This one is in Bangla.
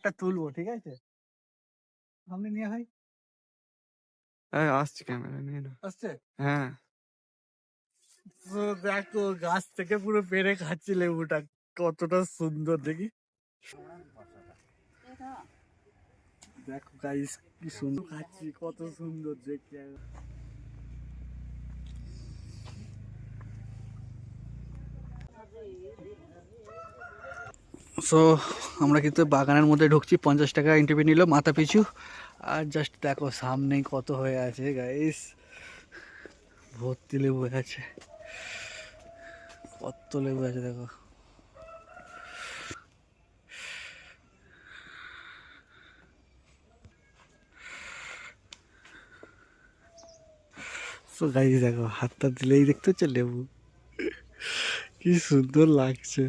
একটা তুলবো, ঠিক আছে? সামনে নিয়ে ভাই। আসছে ক্যামেরা নিয়ে না। আসছে? হ্যাঁ তো দেখো গাছ থেকে পুরো পেরে খাচ্ছি লেবুটা, কতটা সুন্দর দেখি। দেখো গাইস কি সুন্দর খাচ্ছি, কত সুন্দর দেখতে। সো আমরা কিন্তু বাগানের মধ্যে ঢুকছি, 50 টাকা এন্ট্রি নিল মাথা পিছু। আর জাস্ট দেখো সামনে কত হয়ে আছে গাইস, ভর্তি লেবু হয়ে আছে, কত লেবু আছে দেখো। সো গাইস দেখো হাতটা দিলেই দেখতে হচ্ছে লেবু, কি সুন্দর লাগছে।